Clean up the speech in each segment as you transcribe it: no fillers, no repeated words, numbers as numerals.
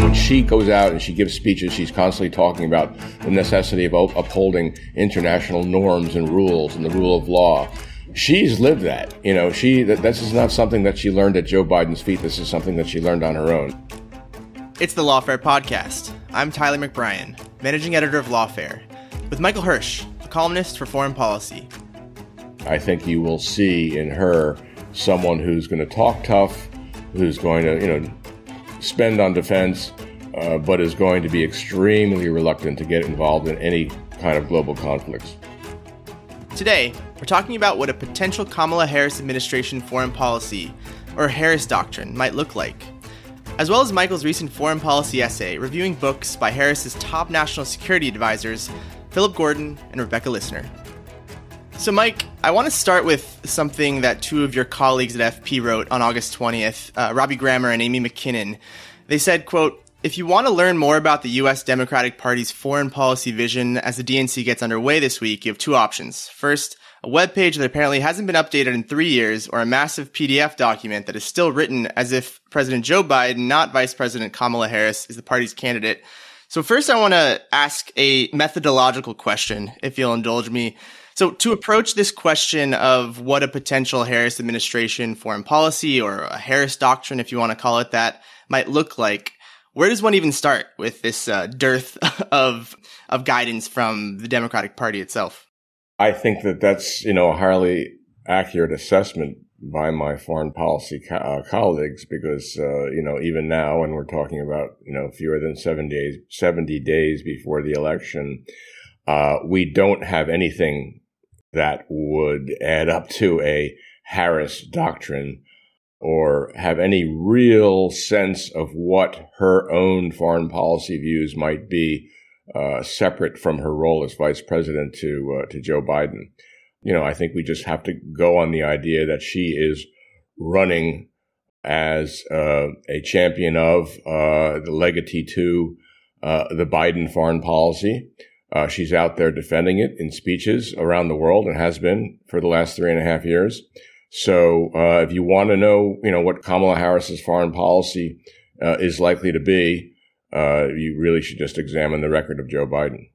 When she goes out and she gives speeches, she's constantly talking about the necessity of upholding international norms and rules and the rule of law. She's lived that. This is not something that she learned at Joe Biden's feet. This is something that she learned on her own. It's the Lawfare podcast. I'm Tyler McBrien, managing editor of Lawfare, with Michael Hirsh, a columnist for foreign policy. I think you will see in her someone who's going to talk tough, who's going to, spend on defense, but is going to be extremely reluctant to get involved in any kind of global conflicts. Today, we're talking about what a potential Kamala Harris administration foreign policy, or Harris Doctrine, might look like, as well as Michael's recent foreign policy essay reviewing books by Harris's top national security advisors, Philip Gordon and Rebecca Lissner. So Mike, I want to start with something that two of your colleagues at FP wrote on August 20th, Robbie and Amy Mackinnon. They said, quote, "If you want to learn more about the U.S. Democratic Party's foreign policy vision as the DNC gets underway this week, you have two options. First, a webpage that apparently hasn't been updated in 3 years, or a massive PDF document that is still written as if President Joe Biden, not Vice President Kamala Harris, is the party's candidate." So first, I want to ask a methodological question, if you'll indulge me. So to approach this question of what a potential Harris administration foreign policy, or a Harris Doctrine, if you want to call it that, might look like, where does one even start with this dearth of guidance from the Democratic Party itself? I think that's, a highly accurate assessment by my foreign policy colleagues, because, even now, when we're talking about, fewer than 70 days before the election, we don't have anything that would add up to a Harris Doctrine or have any real sense of what her own foreign policy views might be, separate from her role as vice president to Joe Biden. I think we just have to go on the idea that she is running as a champion of the legatee to the Biden foreign policy. She's out there defending it in speeches around the world and has been for the last 3.5 years. So if you want to know, what Kamala Harris's foreign policy is likely to be, you really should just examine the record of Joe Biden.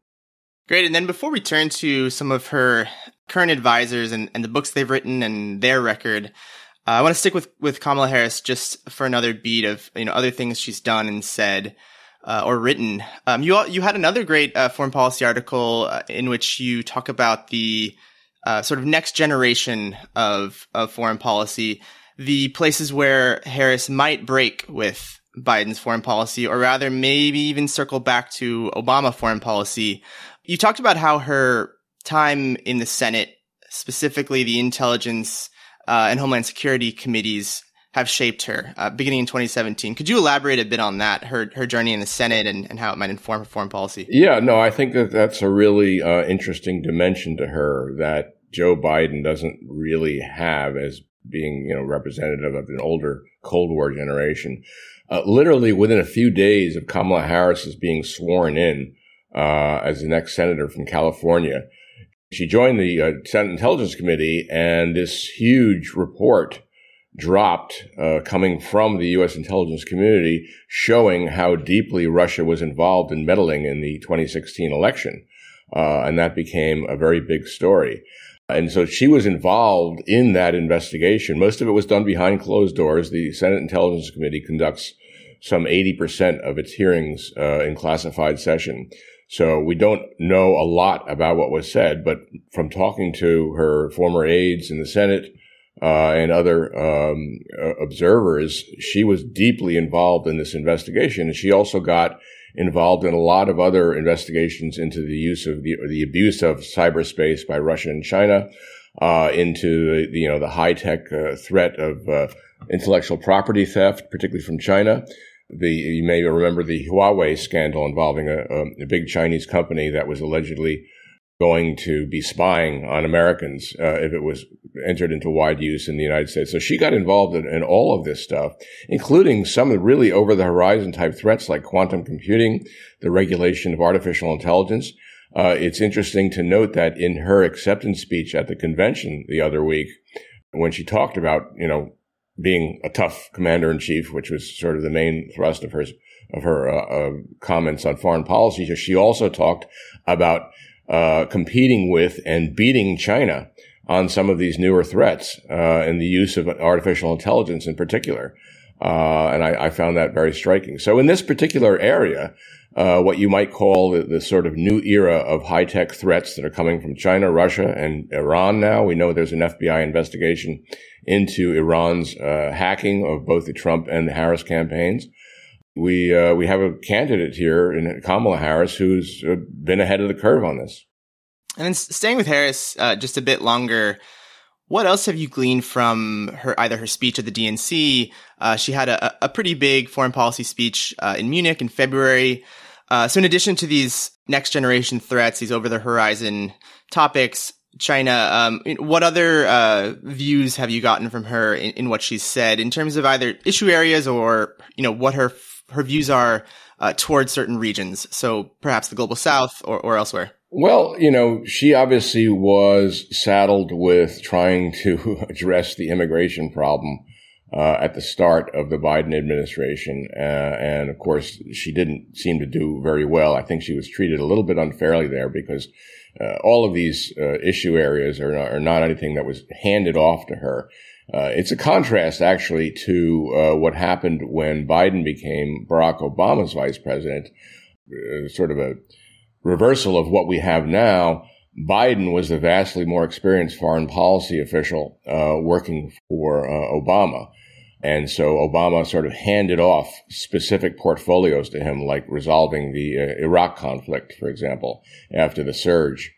Great. And then before we turn to some of her current advisors and the books they've written and their record, I want to stick with Kamala Harris just for another beat of, other things she's done and said or written. You had another great foreign policy article in which you talk about the sort of next generation of foreign policy, the places where Harris might break with Biden's foreign policy, or rather maybe even circle back to Obama foreign policy. You talked about how her time in the Senate, specifically the Intelligence and Homeland Security committees, have shaped her, beginning in 2017. Could you elaborate a bit on that, her journey in the Senate and how it might inform her foreign policy? Yeah, no, I think that's a really interesting dimension to her that Joe Biden doesn't really have as being, representative of an older Cold War generation. Literally within a few days of Kamala Harris being sworn in as the next senator from California, she joined the Senate Intelligence Committee, and this huge report dropped coming from the U.S. intelligence community showing how deeply Russia was involved in meddling in the 2016 election. And that became a very big story. And so she was involved in that investigation. Most of it was done behind closed doors. The Senate Intelligence Committee conducts some 80% of its hearings in classified session. So we don't know a lot about what was said, but from talking to her former aides in the Senate and other observers, she was deeply involved in this investigation. And she also got involved in a lot of other investigations into the use of the abuse of cyberspace by Russia and China, into the high-tech threat of intellectual property theft, particularly from China. You may remember the Huawei scandal involving a big Chinese company that was allegedly going to be spying on Americans if it was entered into wide use in the United States. So she got involved in all of this stuff, including some of the really over-the-horizon type threats like quantum computing, the regulation of artificial intelligence. It's interesting to note that in her acceptance speech at the convention the other week, when she talked about, being a tough commander-in-chief, which was sort of the main thrust of her comments on foreign policy. She also talked about competing with and beating China on some of these newer threats and the use of artificial intelligence in particular. And I found that very striking. So in this particular area, what you might call the sort of new era of high-tech threats that are coming from China, Russia, and Iran now. We know there's an FBI investigation into Iran's hacking of both the Trump and the Harris campaigns. We have a candidate here in Kamala Harris who's been ahead of the curve on this. And then staying with Harris just a bit longer, what else have you gleaned from either her speech at the DNC? She had a pretty big foreign policy speech in Munich in February. So in addition to these next generation threats, these over the horizon topics, China, what other views have you gotten from her in what she's said in terms of either issue areas or, what her views are towards certain regions? So perhaps the global south or elsewhere. Well, she obviously was saddled with trying to address the immigration problem at the start of the Biden administration. And of course, she didn't seem to do very well. I think she was treated a little bit unfairly there because all of these issue areas are not anything that was handed off to her. It's a contrast, actually, to what happened when Biden became Barack Obama's vice president, sort of a reversal of what we have now. Biden was the vastly more experienced foreign policy official working for Obama. And so Obama sort of handed off specific portfolios to him, like resolving the Iraq conflict, for example, after the surge.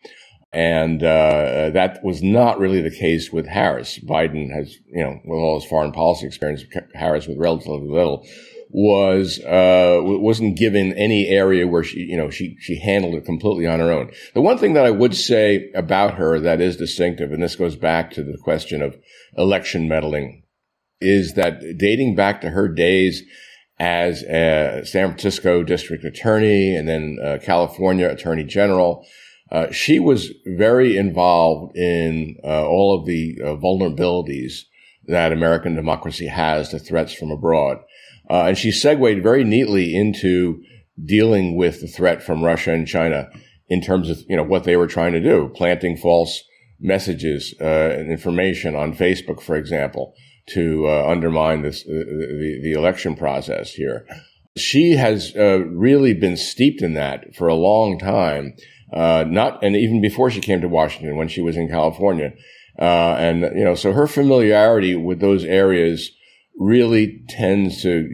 And that was not really the case with Harris. Biden has, with all his foreign policy experience, Harris with relatively little, wasn't given any area where she handled it completely on her own. The one thing that I would say about her that is distinctive, and this goes back to the question of election meddling, is that dating back to her days as a San Francisco district attorney and then California attorney general, she was very involved in all of the vulnerabilities that American democracy has to threats from abroad. And she segued very neatly into dealing with the threat from Russia and China in terms of, what they were trying to do, planting false messages and information on Facebook, for example, to undermine the election process here. She has really been steeped in that for a long time, and even before she came to Washington, when she was in California. So her familiarity with those areas really tends to,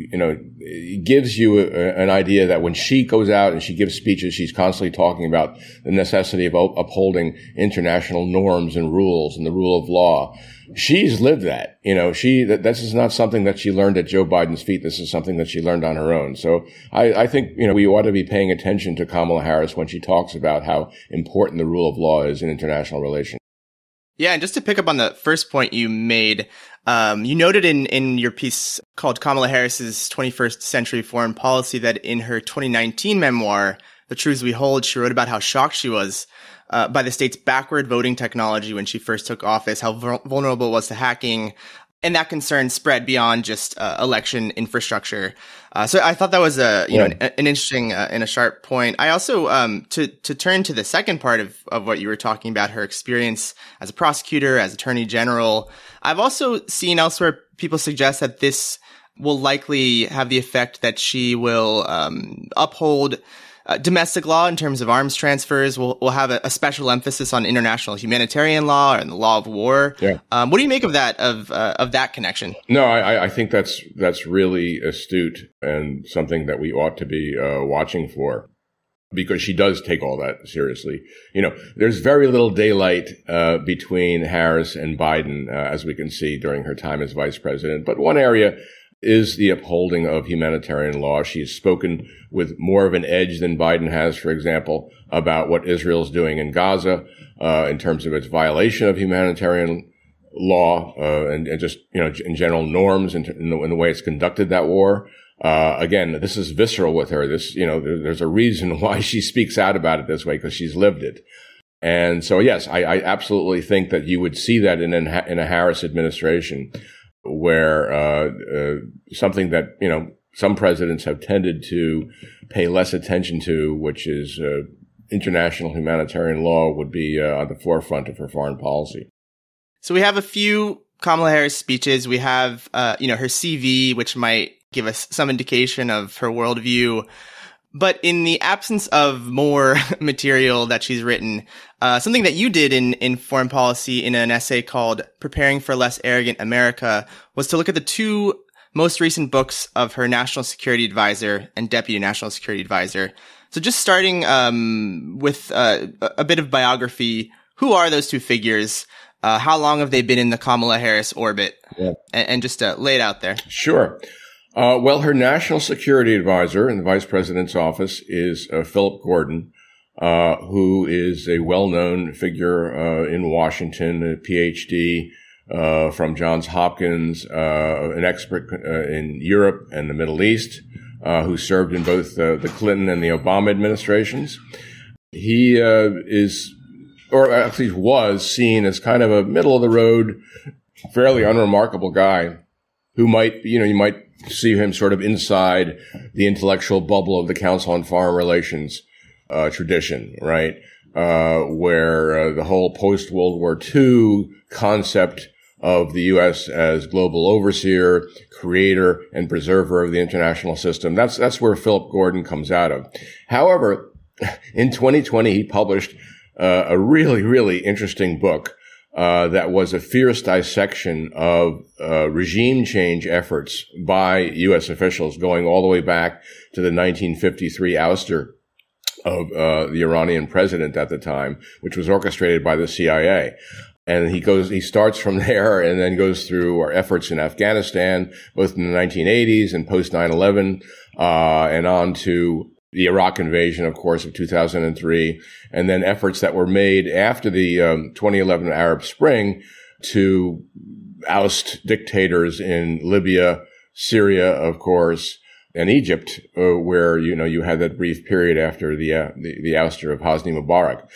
gives you an idea that when she goes out and she gives speeches, she's constantly talking about the necessity of upholding international norms and rules and the rule of law. She's lived that. This is not something that she learned at Joe Biden's feet. This is something that she learned on her own. So I think, we ought to be paying attention to Kamala Harris when she talks about how important the rule of law is in international relations. Yeah, and just to pick up on the first point you made, you noted in your piece called Kamala Harris's 21st Century Foreign Policy that in her 2019 memoir, The Truths We Hold, she wrote about how shocked she was by the state's backward voting technology when she first took office, how vulnerable it was to hacking, and that concern spread beyond just election infrastructure. So I thought that was an interesting and a sharp point. I also to turn to the second part of what you were talking about, her experience as a prosecutor, as attorney general. I've also seen elsewhere people suggest that this will likely have the effect that she will uphold domestic law in terms of arms transfers. Will have a special emphasis on international humanitarian law and the law of war. Yeah. What do you make of that connection? No, I think that's really astute and something that we ought to be watching for, because she does take all that seriously. There's very little daylight between Harris and Biden, as we can see during her time as vice president. But one area is the upholding of humanitarian law. She's spoken with more of an edge than Biden has, for example, about what Israel's doing in Gaza, in terms of its violation of humanitarian law, and just, in general norms in the way it's conducted that war. Again, this is visceral with her. There's a reason why she speaks out about it this way, because she's lived it. And so, yes, I absolutely think that you would see that in a Harris administration. where something that, some presidents have tended to pay less attention to, which is international humanitarian law, would be on the forefront of her foreign policy. So we have a few Kamala Harris speeches. We have, her CV, which might give us some indication of her worldview. But in the absence of more material that she's written, something that you did in foreign policy in an essay called Preparing for a Less Arrogant America was to look at the two most recent books of her national security advisor and deputy national security advisor. So just starting with a bit of biography, who are those two figures? How long have they been in the Kamala Harris orbit? Yeah. And just lay it out there. Sure. Well, her national security advisor in the vice president's office is Philip Gordon, who is a well-known figure in Washington, a PhD from Johns Hopkins, an expert in Europe and the Middle East, who served in both the Clinton and the Obama administrations. He was seen as kind of a middle-of-the-road, fairly unremarkable guy who might, you might see him sort of inside the intellectual bubble of the Council on Foreign Relations tradition, right? Where the whole post-World War II concept of the U.S. as global overseer, creator, and preserver of the international system. That's where Philip Gordon comes out of. However, in 2020, he published a really, really interesting book that was a fierce dissection of regime change efforts by U.S. officials going all the way back to the 1953 ouster of the Iranian president at the time, which was orchestrated by the CIA. And he starts from there and then goes through our efforts in Afghanistan, both in the 1980s and post 9/11, and on to the Iraq invasion, of course, of 2003, and then efforts that were made after the 2011 Arab Spring to oust dictators in Libya, Syria, of course, and Egypt, where, you had that brief period after the ouster of Hosni Mubarak.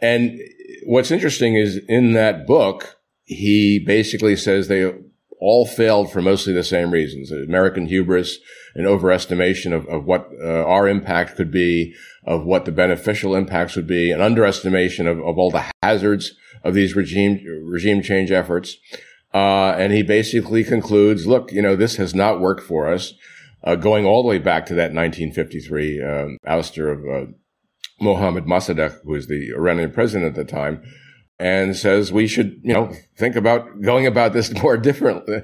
And what's interesting is in that book, he basically says they all failed for mostly the same reasons: American hubris, an overestimation of what our impact could be, of what the beneficial impacts would be, an underestimation of all the hazards of these regime change efforts. And he basically concludes, look, this has not worked for us, going all the way back to that 1953 ouster of Mohammad Mossadegh, who was the Iranian president at the time, and says we should, think about going about this more differently,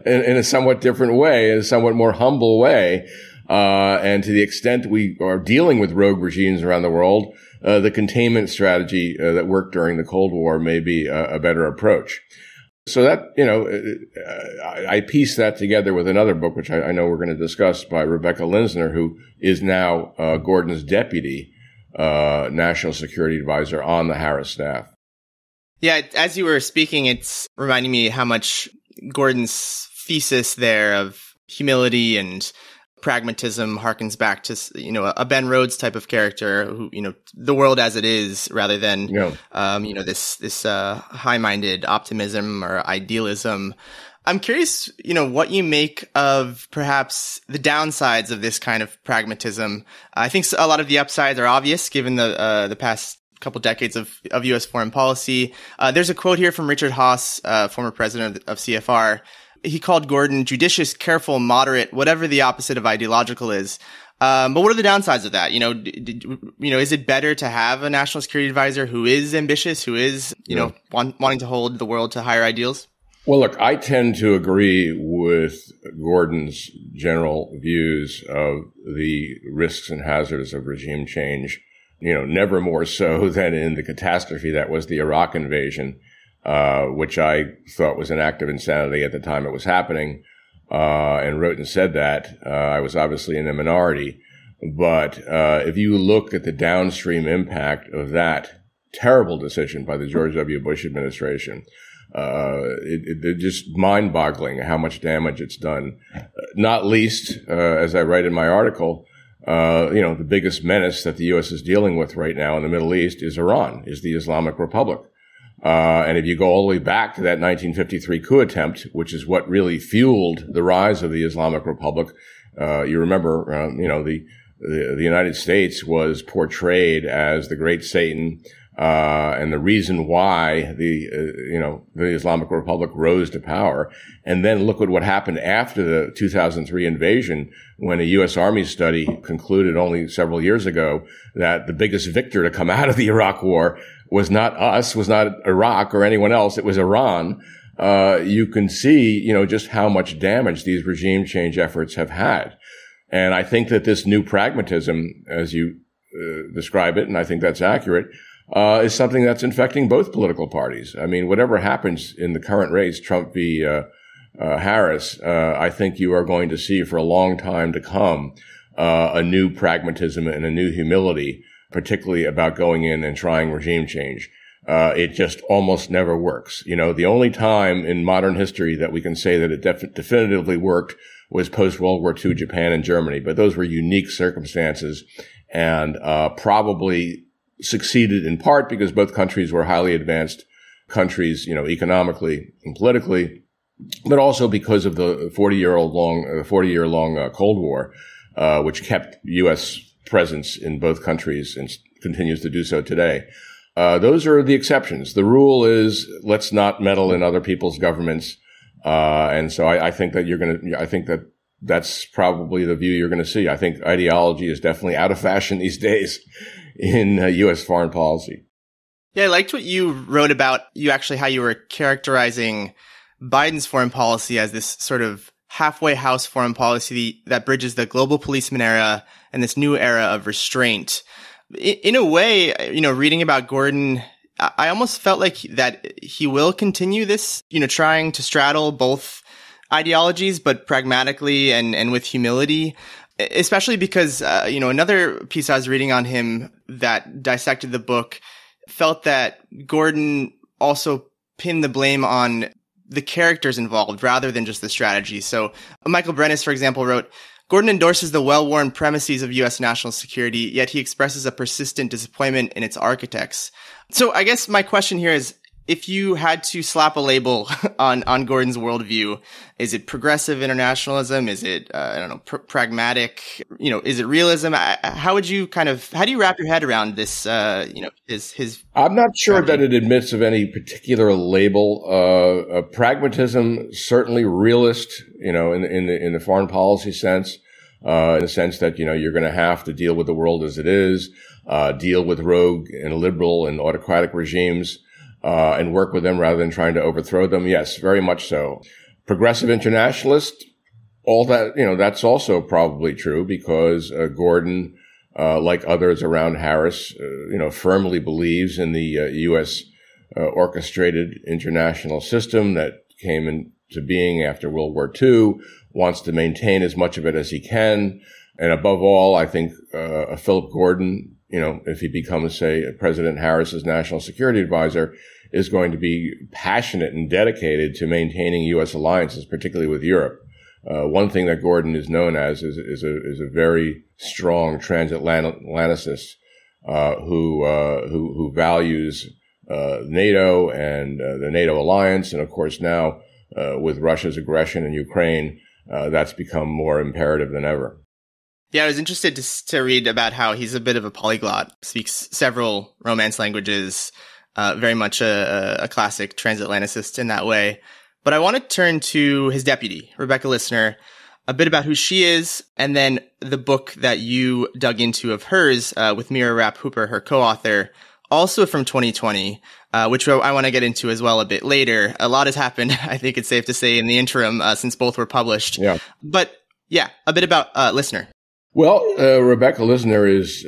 in a somewhat different way, in a somewhat more humble way. And to the extent we are dealing with rogue regimes around the world, the containment strategy that worked during the Cold War may be a better approach. So that, I pieced that together with another book, which I know we're going to discuss, by Rebecca Lissner, who is now Gordon's deputy national security advisor on the Harris staff. Yeah, as you were speaking, it's reminding me how much Gordon's thesis there of humility and pragmatism harkens back to, a Ben Rhodes type of character who, the world as it is, rather than, this high-minded optimism or idealism. I'm curious, what you make of perhaps the downsides of this kind of pragmatism. I think a lot of the upsides are obvious given the past couple decades of U.S. foreign policy. There's a quote here from Richard Haass, former president of CFR. He called Gordon judicious, careful, moderate, whatever the opposite of ideological is. But what are the downsides of that? Is it better to have a national security advisor who is ambitious, who is, wanting to hold the world to higher ideals? Well, look, I tend to agree with Gordon's general views of the risks and hazards of regime change, never more so than in the catastrophe that was the Iraq invasion, which I thought was an act of insanity at the time it was happening, and wrote and said that. I was obviously in the minority. But if you look at the downstream impact of that terrible decision by the George W. Bush administration, it's just mind-boggling how much damage it's done. Not least, as I write in my article, the biggest menace that the U.S. is dealing with right now in the Middle East is Iran, is the Islamic Republic. And if you go all the way back to that 1953 coup attempt, which is what really fueled the rise of the Islamic Republic, you remember, the United States was portrayed as the great Satan, and the reason why the Islamic Republic rose to power. And then look at what happened after the 2003 invasion, when a U.S. Army study concluded only several years ago that the biggest victor to come out of the Iraq War was not us, was not Iraq or anyone else. It was Iran. You can see, just how much damage these regime change efforts have had. And I think that this new pragmatism, as you describe it, and I think that's accurate, is something that's infecting both political parties. I mean, whatever happens in the current race, Trump v. Harris, I think you are going to see for a long time to come a new pragmatism and a new humility, particularly about going in and trying regime change. It just almost never works. The only time in modern history that we can say that it definitively worked was post-World War II Japan and Germany. But those were unique circumstances and probably succeeded in part because both countries were highly advanced countries, economically and politically, but also because of the 40-year long Cold War, which kept U.S. presence in both countries and continues to do so today. Those are the exceptions. The rule is let's not meddle in other people's governments. And so I think that that's probably the view you're going to see. I think ideology is definitely out of fashion these days in U.S. foreign policy. Yeah, I liked what you wrote about how you were characterizing Biden's foreign policy as this sort of halfway house foreign policy that bridges the global policeman era and this new era of restraint. In a way, reading about Gordon, I almost felt like that he will continue this, trying to straddle both ideologies, but pragmatically and with humility, especially because, another piece I was reading on him that dissected the book felt that Gordon also pinned the blame on the characters involved rather than just the strategy. So Michael Brennis, for example, wrote, Gordon endorses the well-worn premises of U.S. national security, yet he expresses a persistent disappointment in its architects. So I guess my question here is, if you had to slap a label on Gordon's worldview, is it progressive internationalism? Is it, pragmatic? Is it realism? How do you wrap your head around this, his I'm not sure that it admits of any particular label. Pragmatism, certainly realist, in the foreign policy sense, in the sense that, you're going to have to deal with the world as it is, deal with rogue and liberal and autocratic regimes, and work with them rather than trying to overthrow them. Yes, very much so. Progressive internationalist, all that, that's also probably true because Gordon, like others around Harris, firmly believes in the U.S. Orchestrated international system that came into being after World War II, wants to maintain as much of it as he can. And above all, I think Philip Gordon, if he becomes, say, President Harris's national security advisor, is going to be passionate and dedicated to maintaining U.S. alliances, particularly with Europe. One thing that Gordon is known as is a very strong transatlanticist who values NATO and the NATO alliance, and of course now with Russia's aggression in Ukraine, that's become more imperative than ever. Yeah, I was interested to read about how he's a bit of a polyglot, speaks several Romance languages, very much a classic transatlanticist in that way. But I want to turn to his deputy, Rebecca Lissner, a bit about who she is, and then the book that you dug into of hers with Mira Rapp-Hooper, her co-author, also from 2020, which I want to get into as well a bit later. A lot has happened, I think it's safe to say, in the interim since both were published. Yeah. But yeah, a bit about Lissner. Well, Rebecca Lissner is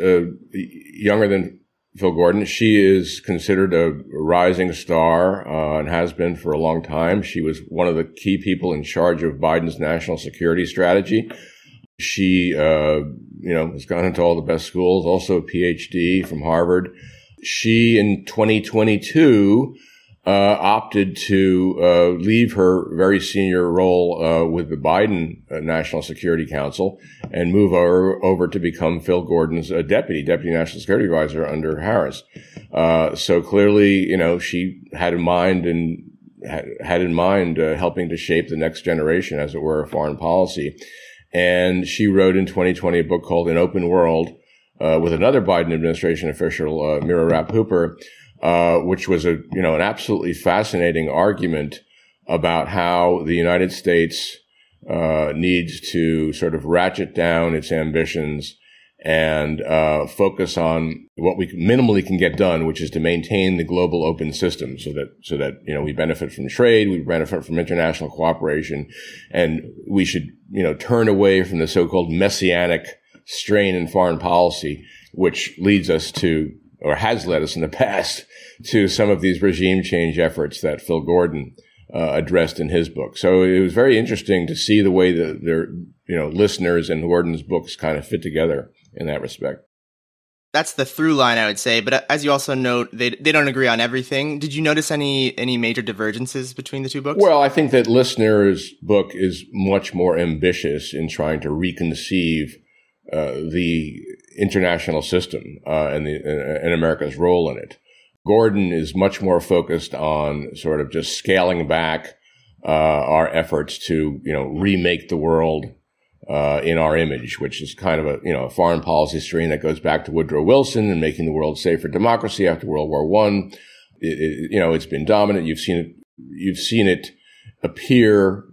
younger than Phil Gordon. She is considered a rising star and has been for a long time. She was one of the key people in charge of Biden's national security strategy. She, has gone into all the best schools, also a PhD from Harvard. She, in 2022, opted to leave her very senior role with the Biden National Security Council and move over to become Phil Gordon's deputy national security advisor under Harris. So clearly, she had in mind helping to shape the next generation, as it were, of foreign policy. And she wrote in 2020 a book called An Open World with another Biden administration official, Mira Rapp-Hooper, which was an absolutely fascinating argument about how the United States needs to sort of ratchet down its ambitions and focus on what we minimally can get done, which is to maintain the global open system, so that we benefit from trade, we benefit from international cooperation, and we should turn away from the so-called messianic strain in foreign policy, which leads us to, or has led us in the past, to some of these regime change efforts that Phil Gordon addressed in his book. So it was very interesting to see the way that their Listner's and Gordon's books kind of fit together in that respect. That's the through line, I would say. But as you also note, they don't agree on everything. Did you notice any major divergences between the two books? Well, I think that Listner's book is much more ambitious in trying to reconceive the international system and America's role in it. Gordon is much more focused on sort of just scaling back our efforts to remake the world in our image, which is kind of a foreign policy strain that goes back to Woodrow Wilson and making the world safe for democracy after World War I. It's been dominant. You've seen it appear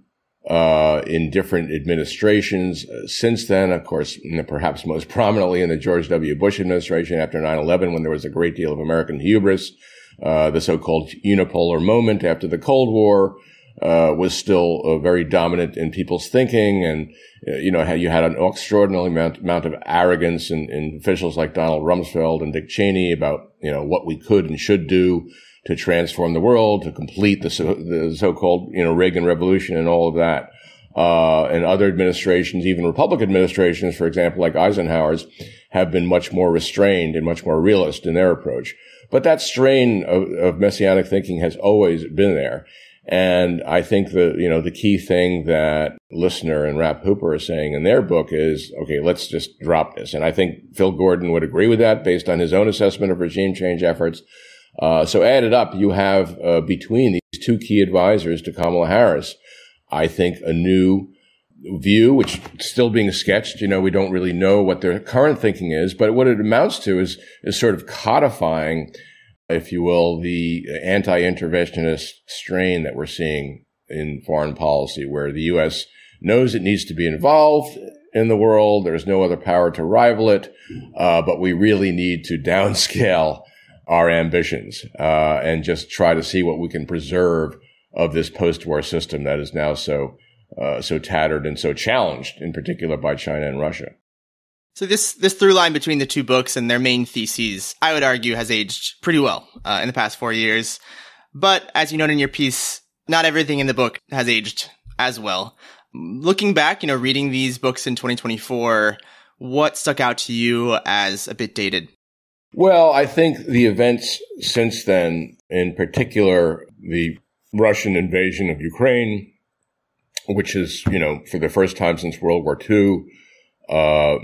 in different administrations since then. Of course, perhaps most prominently in the George W. Bush administration after 9/11, when there was a great deal of American hubris. The so-called unipolar moment after the Cold War was still very dominant in people's thinking, and you had an extraordinary amount of arrogance in officials like Donald Rumsfeld and Dick Cheney about what we could and should do to transform the world, to complete the so-called Reagan Revolution and all of that. And other administrations, even Republican administrations, for example, like Eisenhower's, have been much more restrained and much more realist in their approach. But that strain of messianic thinking has always been there. And I think the key thing that Listner and Rapp-Hooper are saying in their book is, okay, let's just drop this. And I think Phil Gordon would agree with that based on his own assessment of regime change efforts. So added up, you have between these two key advisors to Kamala Harris, I think a new view, which is still being sketched. We don't really know what their current thinking is, but what it amounts to is sort of codifying, if you will, the anti-interventionist strain that we're seeing in foreign policy, where the U.S. knows it needs to be involved in the world. There's no other power to rival it, but we really need to downscale our ambitions and just try to see what we can preserve of this post-war system that is now so tattered and so challenged, in particular by China and Russia. So this through line between the two books and their main theses, I would argue, has aged pretty well in the past 4 years. But as you note in your piece, not everything in the book has aged as well. Looking back, reading these books in 2024, what stuck out to you as a bit dated? Well, I think the events since then, in particular, the Russian invasion of Ukraine, which is, for the first time since World War II,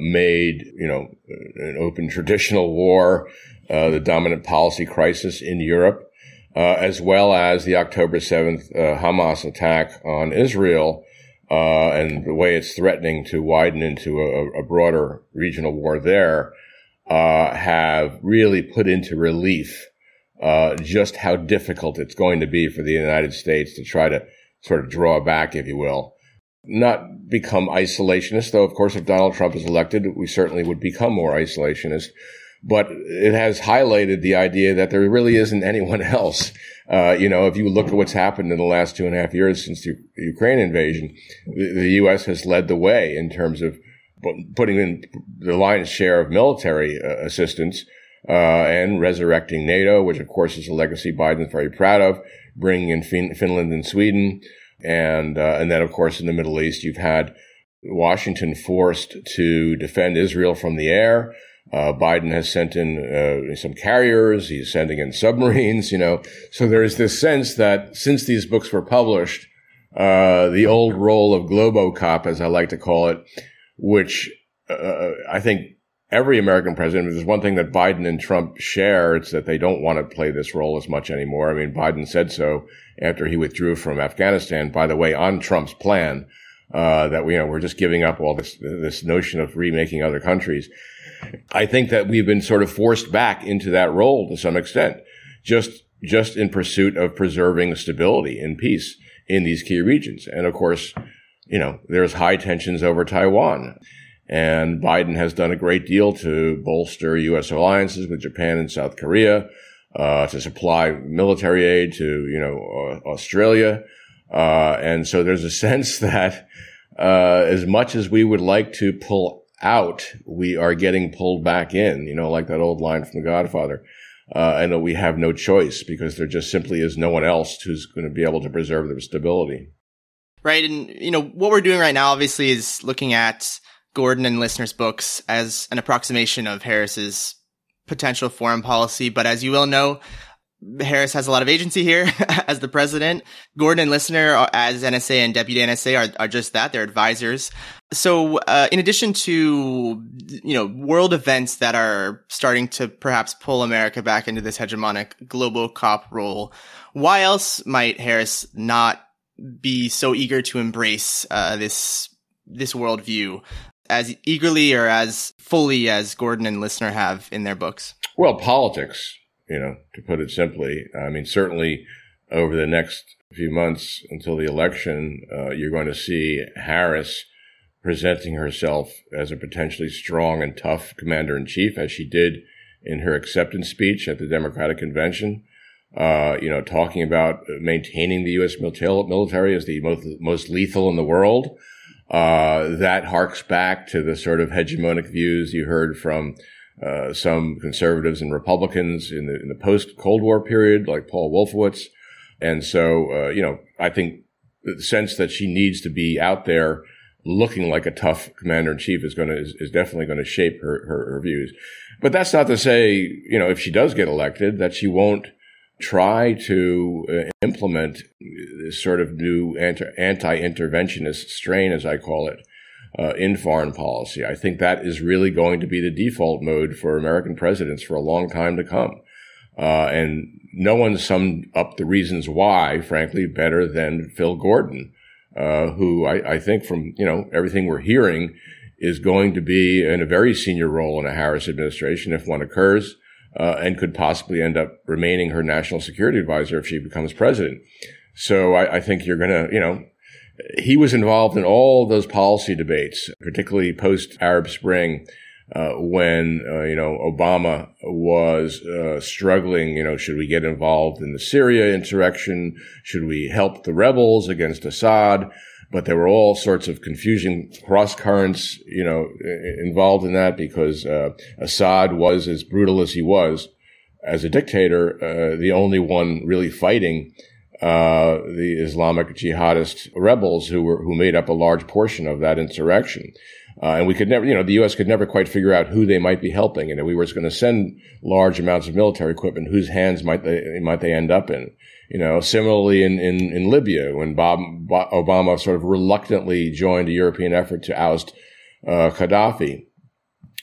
made, an open traditional war, the dominant policy crisis in Europe, as well as the October 7th Hamas attack on Israel, and the way it's threatening to widen into a broader regional war there, have really put into relief just how difficult it's going to be for the United States to try to sort of draw back, if you will. Not become isolationist, though, of course, if Donald Trump is elected, we certainly would become more isolationist. But it has highlighted the idea that there really isn't anyone else. If you look at what's happened in the last 2.5 years since the Ukraine invasion, the U.S. has led the way in terms of putting in the lion's share of military assistance and resurrecting NATO, which, of course, is a legacy Biden's very proud of, bringing in Finland and Sweden. And then, of course, in the Middle East, you've had Washington forced to defend Israel from the air, Biden has sent in some carriers. He's sending in submarines, So there is this sense that since these books were published, the old role of Globocop, as I like to call it, which I think every American president, if there's one thing that Biden and Trump share, it's that they don't want to play this role as much anymore. I mean, Biden said so after he withdrew from Afghanistan, by the way, on Trump's plan, that we're just giving up all this notion of remaking other countries. I think that we've been sort of forced back into that role to some extent, just in pursuit of preserving stability and peace in these key regions. And of course, there's high tensions over Taiwan. And Biden has done a great deal to bolster U.S. alliances with Japan and South Korea, to supply military aid to, Australia. And so there's a sense that, as much as we would like to pull out, we are getting pulled back in, like that old line from The Godfather. And that we have no choice because there just simply is no one else who's going to be able to preserve their stability. Right. And, what we're doing right now, obviously, is looking at Gordon and Listner's books as an approximation of Harris's potential foreign policy. But as you well know, Harris has a lot of agency here as the president. Gordon and Listner, as NSA and deputy NSA, are just that. They're advisors. So in addition to, world events that are starting to perhaps pull America back into this hegemonic global cop role, why else might Harris not be so eager to embrace this worldview as eagerly or as fully as Gordon and Listner have in their books? Well, politics, to put it simply. I mean, certainly over the next few months until the election, you're going to see Harris presenting herself as a potentially strong and tough commander-in-chief, as she did in her acceptance speech at the Democratic Convention, talking about maintaining the U.S. military as the most lethal in the world. That harks back to the sort of hegemonic views you heard from some conservatives and Republicans in the post-Cold War period, like Paul Wolfowitz. And so, I think the sense that she needs to be out there looking like a tough commander-in-chief is definitely going to shape her views. But that's not to say, if she does get elected, that she won't try to implement this sort of new anti-interventionist strain, as I call it, in foreign policy. I think that is really going to be the default mode for American presidents for a long time to come. And no one summed up the reasons why, frankly, better than Phil Gordon, who I think from, everything we're hearing is going to be in a very senior role in a Harris administration if one occurs, and could possibly end up remaining her national security advisor if she becomes president. So I think you're going to, he was involved in all those policy debates, particularly post-Arab Spring, when, Obama was struggling, should we get involved in the Syria insurrection? Should we help the rebels against Assad? But there were all sorts of confusing cross currents, involved in that because Assad was, as brutal as he was as a dictator, the only one really fighting the Islamic jihadist rebels who made up a large portion of that insurrection. And we could never, the U.S. could never quite figure out who they might be helping. And we were going to send large amounts of military equipment, whose hands might they end up in? Similarly in Libya, when Obama sort of reluctantly joined a European effort to oust Gaddafi.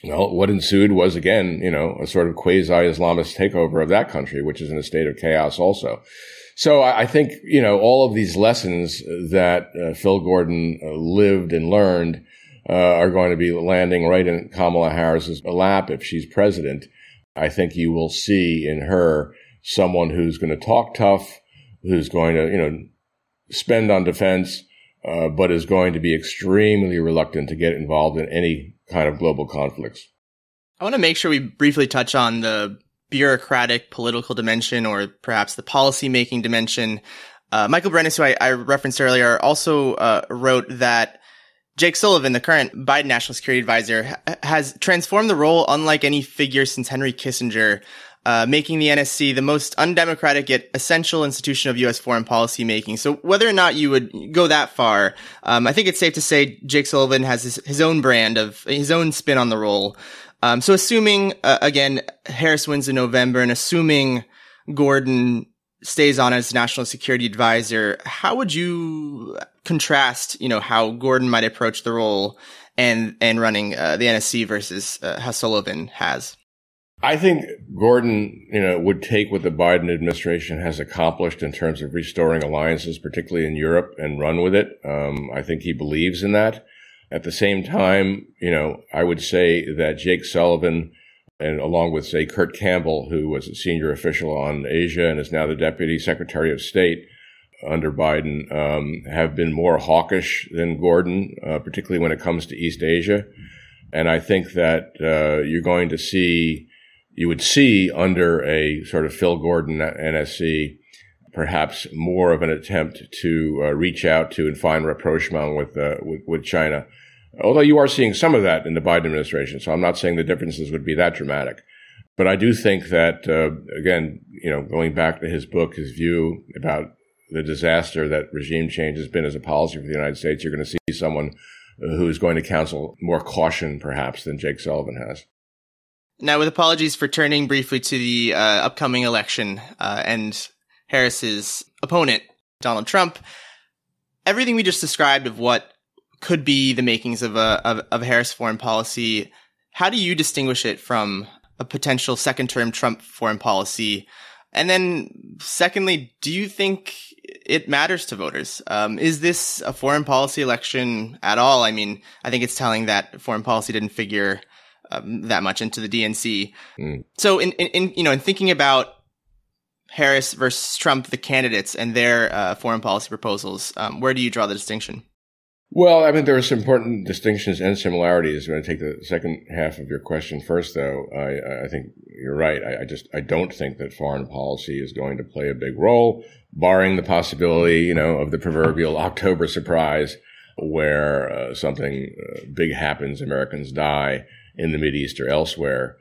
Well, what ensued was, again, a sort of quasi-Islamist takeover of that country, which is in a state of chaos also. So I think, all of these lessons that Phil Gordon lived and learned are going to be landing right in Kamala Harris's lap if she's president. I think you will see in her someone who's going to talk tough, who's going to, spend on defense, but is going to be extremely reluctant to get involved in any kind of global conflicts. I want to make sure we briefly touch on the bureaucratic political dimension, or perhaps the policy-making dimension. Michael Brennan, who I referenced earlier, also wrote that Jake Sullivan, the current Biden National Security Advisor, has transformed the role unlike any figure since Henry Kissinger. making the NSC the most undemocratic yet essential institution of U.S. foreign policy making. So whether or not you would go that far, I think it's safe to say Jake Sullivan has his own brand of his own spin on the role. So assuming, again, Harris wins in November and assuming Gordon stays on as national security advisor, how would you contrast, how Gordon might approach the role and running the NSC versus how Sullivan has? I think Gordon, would take what the Biden administration has accomplished in terms of restoring alliances, particularly in Europe, and run with it. I think he believes in that. At the same time, I would say that Jake Sullivan, and along with, say, Kurt Campbell, who was a senior official on Asia and is now the Deputy Secretary of State under Biden, have been more hawkish than Gordon, particularly when it comes to East Asia. And I think that you would see under a sort of Phil Gordon NSC, perhaps more of an attempt to reach out to and find rapprochement with China. Although you are seeing some of that in the Biden administration, so I'm not saying the differences would be that dramatic. But I do think that, again, going back to his book, his view about the disaster that regime change has been as a policy for the United States, you're going to see someone who is going to counsel more caution, perhaps, than Jake Sullivan has. Now, with apologies for turning briefly to the upcoming election and Harris's opponent, Donald Trump, everything we just described of what could be the makings of a Harris foreign policy, how do you distinguish it from a potential second-term Trump foreign policy? And then, secondly, do you think it matters to voters? Is this a foreign policy election at all? I mean, I think it's telling that foreign policy didn't figure that much into the DNC. So in thinking about Harris versus Trump, the candidates and their foreign policy proposals, where do you draw the distinction? Well, I mean, there are some important distinctions and similarities. I'm going to take the second half of your question first, though. I think you're right. I don't think that foreign policy is going to play a big role, barring the possibility, of the proverbial October surprise where something big happens, Americans die in the Mideast or elsewhere,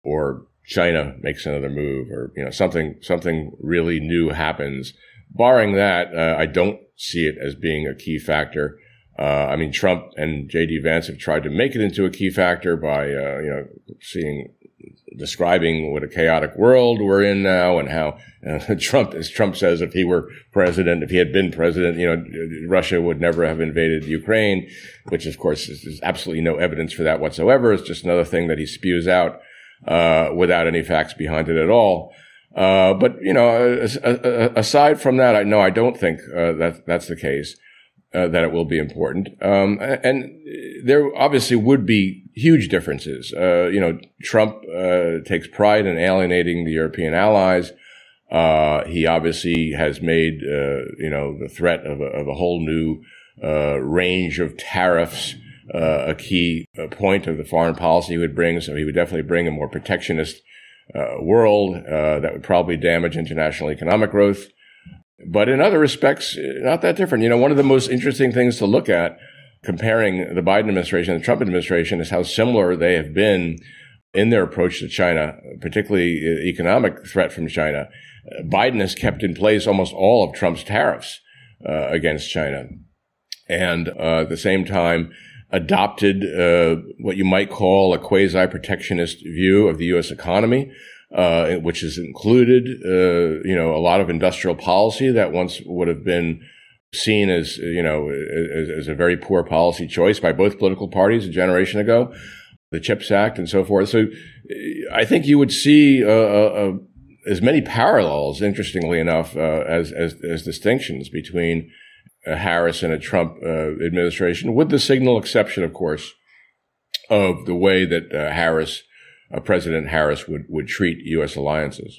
or China makes another move, or something really new happens. Barring that, I don't see it as being a key factor. Trump and J.D. Vance have tried to make it into a key factor by describing what a chaotic world we're in now, and how Trump, as Trump says, if he had been president, Russia would never have invaded Ukraine, which of course is absolutely no evidence for that whatsoever. It's just another thing that he spews out without any facts behind it at all. But aside from that, I don't think that's the case. That it will be important. And there obviously would be huge differences. Trump takes pride in alienating the European allies. He obviously has made, the threat of a whole new range of tariffs a key point of the foreign policy he would bring. So he would definitely bring a more protectionist world that would probably damage international economic growth. But in other respects, not that different. One of the most interesting things to look at comparing the Biden administration and the Trump administration is how similar they have been in their approach to China, particularly economic threat from China. Biden has kept in place almost all of Trump's tariffs against China, and at the same time adopted what you might call a quasi-protectionist view of the U.S. economy. Which has included, a lot of industrial policy that once would have been seen as, as a very poor policy choice by both political parties a generation ago, the CHIPS Act and so forth. So I think you would see as many parallels, interestingly enough, as distinctions between a Harris and a Trump administration, with the signal exception, of course, of the way that President Harris would treat U.S. alliances.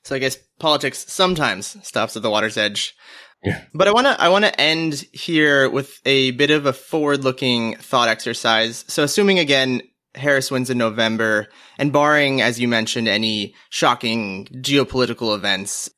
So I guess politics sometimes stops at the water's edge. Yeah. But I want to end here with a bit of a forward-looking thought exercise. So assuming, again, Harris wins in November, and barring, as you mentioned, any shocking geopolitical events,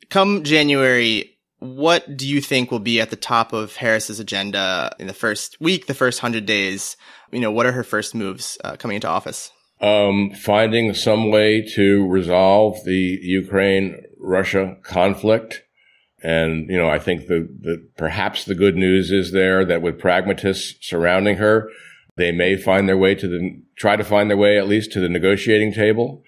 come January, what do you think will be at the top of Harris's agenda in the first week, the first 100 days? What are her first moves coming into office? Finding some way to resolve the Ukraine-Russia conflict. And, I think perhaps the good news is there that with pragmatists surrounding her, they may try to find their way at least to the negotiating table,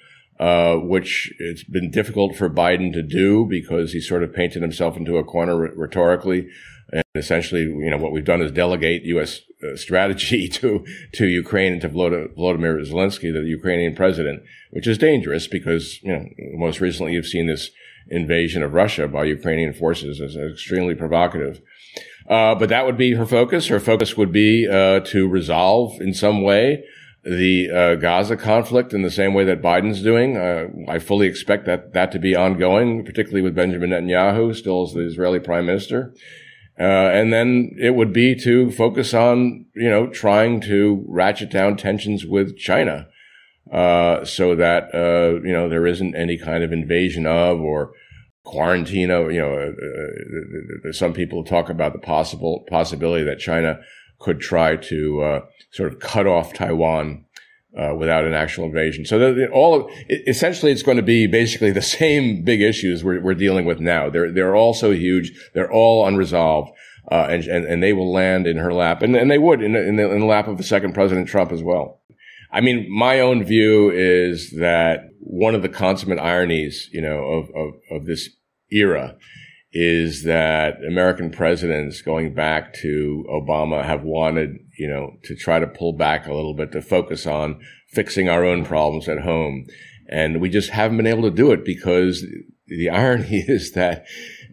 which it's been difficult for Biden to do because he sort of painted himself into a corner rhetorically. And essentially, what we've done is delegate U.S. Strategy to Ukraine and to Volodymyr Zelensky, the Ukrainian president, which is dangerous because, most recently you've seen this invasion of Russia by Ukrainian forces as extremely provocative. But that would be her focus. Her focus would be to resolve in some way the Gaza conflict in the same way that Biden's doing. I fully expect that to be ongoing, particularly with Benjamin Netanyahu still as the Israeli prime minister. And then it would be to focus on, trying to ratchet down tensions with China, so that, there isn't any kind of invasion of or quarantine of, some people talk about the possibility that China could try to, sort of cut off Taiwan, without an actual invasion. So essentially it's going to be basically the same big issues we're dealing with now. They're all so huge. They're all unresolved. And they will land in her lap. And they would in the lap of the second President Trump as well. I mean, my own view is that one of the consummate ironies, of this era is that American presidents going back to Obama have wanted, to try to pull back a little bit to focus on fixing our own problems at home. And we just haven't been able to do it because the irony is that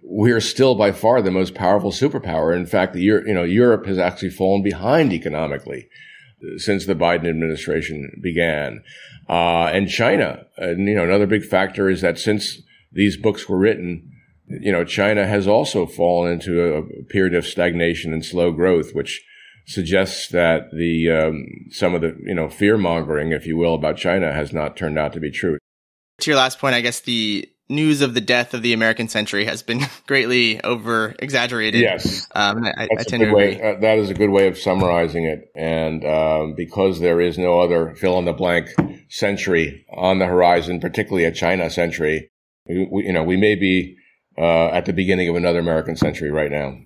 we're still by far the most powerful superpower. In fact, Europe has actually fallen behind economically since the Biden administration began. And China, another big factor is that since these books were written, China has also fallen into a period of stagnation and slow growth, which suggests that some of the, fear mongering, if you will, about China has not turned out to be true. To your last point, I guess the news of the death of the American century has been greatly over-exaggerated. Yes. I tend to agree. That is a good way of summarizing it. And because there is no other fill-in-the-blank century on the horizon, particularly a China century, we may be at the beginning of another American century right now.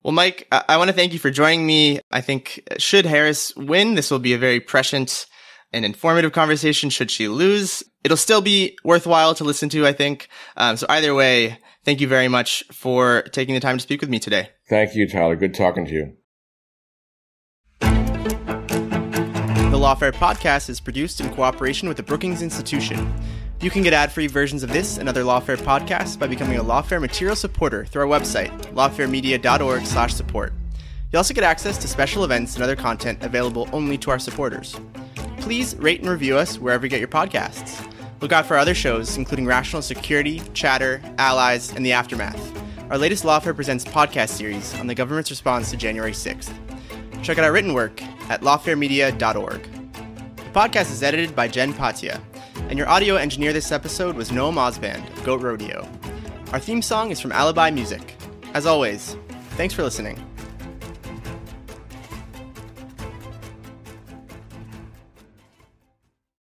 Well, Mike, I want to thank you for joining me. I think should Harris win, this will be a very prescient and informative conversation. Should she lose, it'll still be worthwhile to listen to, I think. So either way, thank you very much for taking the time to speak with me today. Thank you, Tyler. Good talking to you. The Lawfare podcast is produced in cooperation with the Brookings Institution. You can get ad-free versions of this and other Lawfare podcasts by becoming a Lawfare material supporter through our website, lawfaremedia.org/support. You also get access to special events and other content available only to our supporters. Please rate and review us wherever you get your podcasts. Look out for our other shows, including Rational Security, Chatter, Allies, and The Aftermath, our latest Lawfare Presents podcast series on the government's response to January 6th. Check out our written work at lawfaremedia.org. The podcast is edited by Jen Patia, and your audio engineer this episode was Noam Osband of Goat Rodeo. Our theme song is from Alibi Music. As always, thanks for listening.